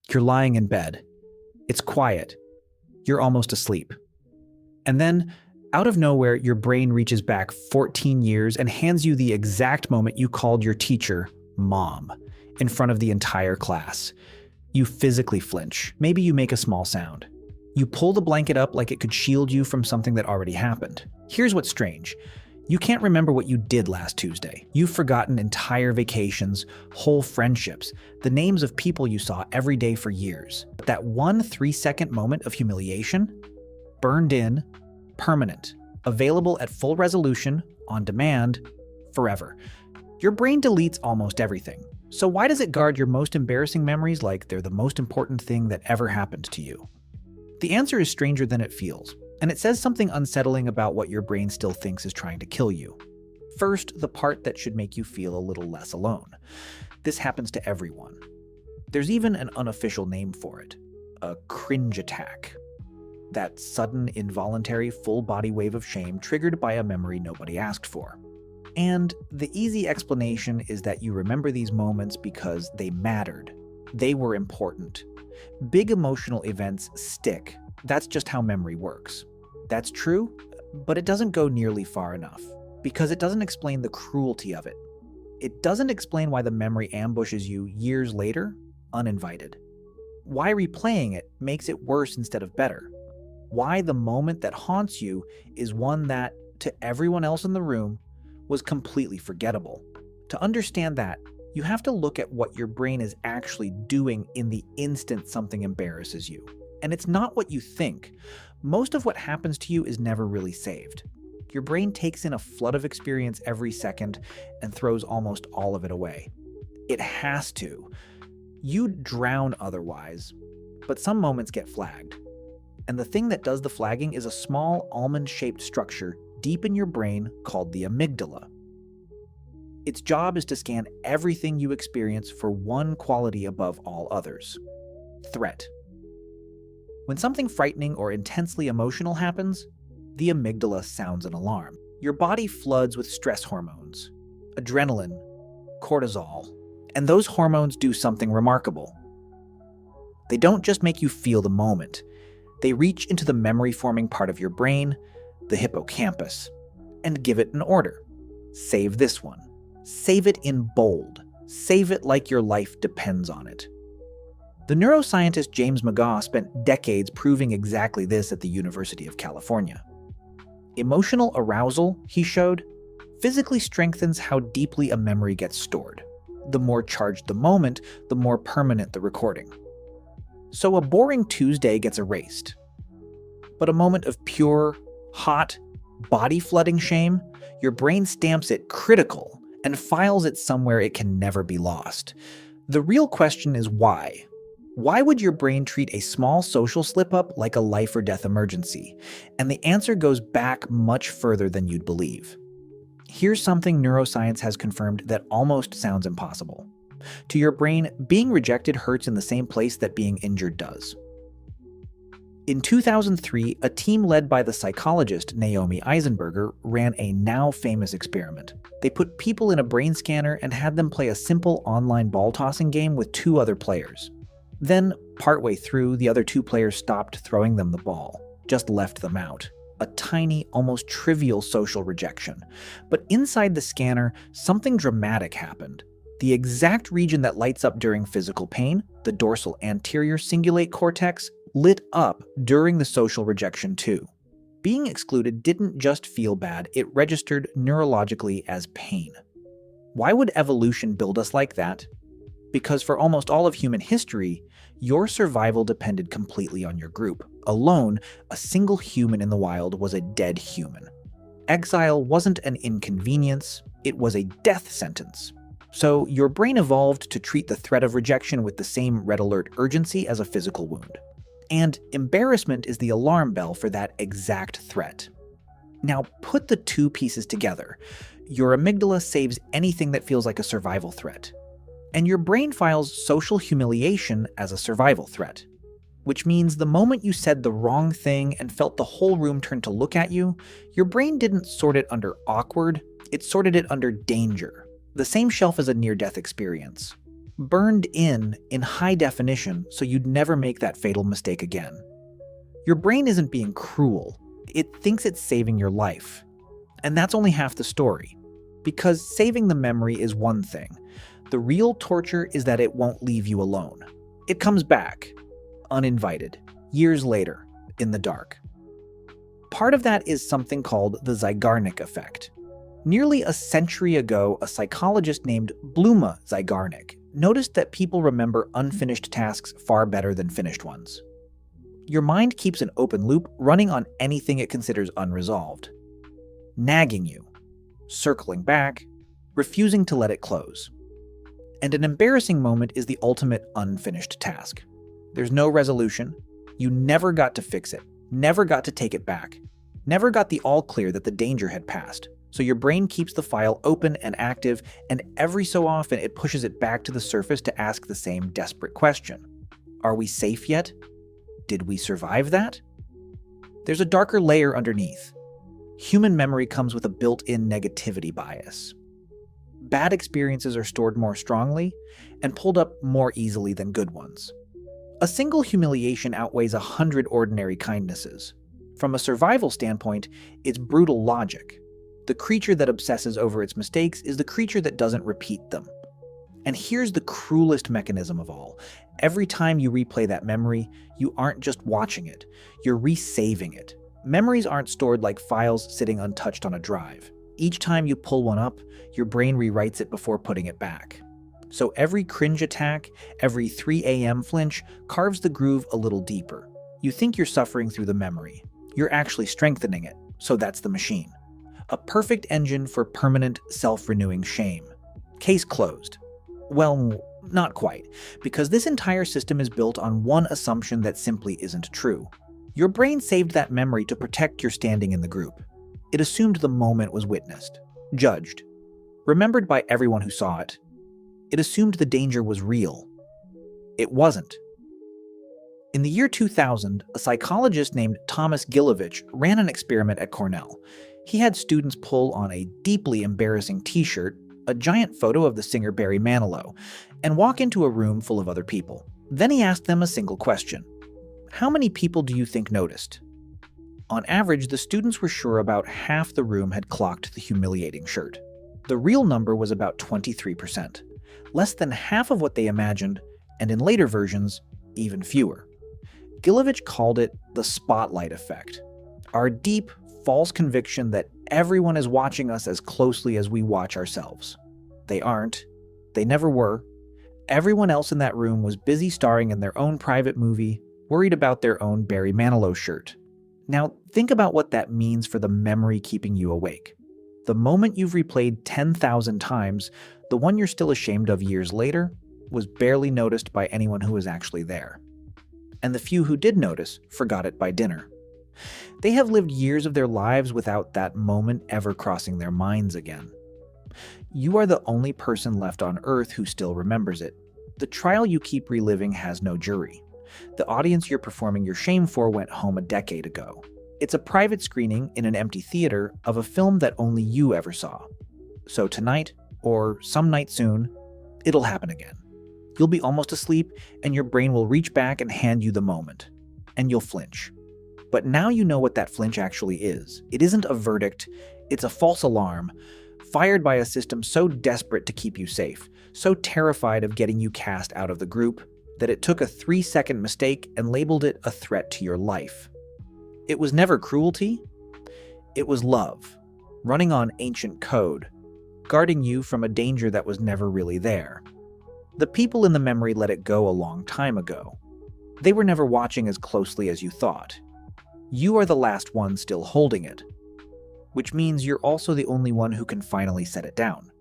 You're lying in bed. It's quiet. You're almost asleep. And then, out of nowhere, your brain reaches back 14 years and hands you the exact moment you called your teacher Mom in front of the entire class. You physically flinch. Maybe you make a small sound. You pull the blanket up like it could shield you from something that already happened. Here's what's strange. You can't remember what you did last Tuesday. You've forgotten entire vacations, whole friendships, the names of people you saw every day for years. But that one 3-second moment of humiliation? Burned in, permanent, available at full resolution, on demand, forever. Your brain deletes almost everything. So why does it guard your most embarrassing memories like they're the most important thing that ever happened to you? The answer is stranger than it feels, and it says something unsettling about what your brain still thinks is trying to kill you. First, the part that should make you feel a little less alone. This happens to everyone. There's even an unofficial name for it, a cringe attack. That sudden, involuntary, full-body wave of shame triggered by a memory nobody asked for. And the easy explanation is that you remember these moments because they mattered. They were important. Big emotional events stick. That's just how memory works. That's true, but it doesn't go nearly far enough, because it doesn't explain the cruelty of it. It doesn't explain why the memory ambushes you years later, uninvited. Why replaying it makes it worse instead of better. Why the moment that haunts you is one that, to everyone else in the room, was completely forgettable. To understand that, you have to look at what your brain is actually doing in the instant something embarrasses you. And it's not what you think. Most of what happens to you is never really saved. Your brain takes in a flood of experience every second and throws almost all of it away. It has to. You'd drown otherwise, but some moments get flagged. And the thing that does the flagging is a small almond-shaped structure deep in your brain called the amygdala. Its job is to scan everything you experience for one quality above all others: threat. When something frightening or intensely emotional happens, the amygdala sounds an alarm. Your body floods with stress hormones, adrenaline, cortisol, and those hormones do something remarkable. They don't just make you feel the moment. They reach into the memory-forming part of your brain, the hippocampus, and give it an order. Save this one. Save it in bold. Save it like your life depends on it. The neuroscientist James McGaugh spent decades proving exactly this at the University of California. Emotional arousal, he showed, physically strengthens how deeply a memory gets stored. The more charged the moment, the more permanent the recording. So a boring Tuesday gets erased. But a moment of pure, hot, body-flooding shame, your brain stamps it critical and files it somewhere it can never be lost. The real question is why? Why would your brain treat a small social slip-up like a life-or-death emergency? And the answer goes back much further than you'd believe. Here's something neuroscience has confirmed that almost sounds impossible. To your brain, being rejected hurts in the same place that being injured does. In 2003, a team led by the psychologist Naomi Eisenberger ran a now-famous experiment. They put people in a brain scanner and had them play a simple online ball-tossing game with 2 other players. Then, partway through, the other 2 players stopped throwing them the ball, just left them out. A tiny, almost trivial social rejection. But inside the scanner, something dramatic happened. The exact region that lights up during physical pain, the dorsal anterior cingulate cortex, lit up during the social rejection too. Being excluded didn't just feel bad, it registered neurologically as pain. Why would evolution build us like that? Because for almost all of human history, your survival depended completely on your group. Alone, a single human in the wild was a dead human. Exile wasn't an inconvenience, it was a death sentence. So your brain evolved to treat the threat of rejection with the same red alert urgency as a physical wound. And embarrassment is the alarm bell for that exact threat. Now put the 2 pieces together. Your amygdala saves anything that feels like a survival threat. And your brain files social humiliation as a survival threat. Which means the moment you said the wrong thing and felt the whole room turn to look at you, your brain didn't sort it under awkward, it sorted it under danger. The same shelf as a near-death experience. burned in high definition so you'd never make that fatal mistake again. Your brain isn't being cruel. It thinks it's saving your life. And that's only half the story. Because saving the memory is one thing. The real torture is that it won't leave you alone. It comes back, uninvited, years later, in the dark. Part of that is something called the Zeigarnik effect. Nearly a century ago, a psychologist named Bluma Zeigarnik noticed that people remember unfinished tasks far better than finished ones. Your mind keeps an open loop running on anything it considers unresolved, nagging you, circling back, refusing to let it close. And an embarrassing moment is the ultimate unfinished task. There's no resolution. You never got to fix it, never got to take it back, never got the all clear that the danger had passed. So your brain keeps the file open and active, and every so often it pushes it back to the surface to ask the same desperate question. Are we safe yet? Did we survive that? There's a darker layer underneath. Human memory comes with a built-in negativity bias. Bad experiences are stored more strongly and pulled up more easily than good ones. A single humiliation outweighs 100 ordinary kindnesses. From a survival standpoint, it's brutal logic. The creature that obsesses over its mistakes is the creature that doesn't repeat them. And here's the cruelest mechanism of all. Every time you replay that memory, you aren't just watching it, you're resaving it. Memories aren't stored like files sitting untouched on a drive. Each time you pull one up, your brain rewrites it before putting it back. So every cringe attack, every 3 a.m. flinch carves the groove a little deeper. You think you're suffering through the memory. You're actually strengthening it, so that's the machine. A perfect engine for permanent, self-renewing shame. Case closed. Well, not quite, because this entire system is built on one assumption that simply isn't true. Your brain saved that memory to protect your standing in the group. It assumed the moment was witnessed, judged, remembered by everyone who saw it. It assumed the danger was real. It wasn't. In the year 2000, a psychologist named Thomas Gilovich ran an experiment at Cornell. He had students pull on a deeply embarrassing t-shirt, a giant photo of the singer Barry Manilow, and walk into a room full of other people. Then he asked them a single question. How many people do you think noticed? On average, the students were sure about half the room had clocked the humiliating shirt. The real number was about 23%, less than half of what they imagined, and in later versions, even fewer. Gilovich called it the spotlight effect, our deep, false conviction that everyone is watching us as closely as we watch ourselves. They aren't. They never were. Everyone else in that room was busy starring in their own private movie, worried about their own Barry Manilow shirt. Now, think about what that means for the memory keeping you awake. The moment you've replayed 10,000 times, the one you're still ashamed of years later, was barely noticed by anyone who was actually there. And the few who did notice forgot it by dinner. They have lived years of their lives without that moment ever crossing their minds again. You are the only person left on Earth who still remembers it. The trial you keep reliving has no jury. The audience you're performing your shame for went home a decade ago. It's a private screening in an empty theater of a film that only you ever saw. So tonight, or some night soon, it'll happen again. You'll be almost asleep, and your brain will reach back and hand you the moment. And you'll flinch. But now you know what that flinch actually is. It isn't a verdict, it's a false alarm, fired by a system so desperate to keep you safe, so terrified of getting you cast out of the group, that it took a 3-second mistake and labeled it a threat to your life. It was never cruelty. It was love, running on ancient code, guarding you from a danger that was never really there. The people in the memory let it go a long time ago. They were never watching as closely as you thought. You are the last one still holding it, which means you're also the only one who can finally set it down.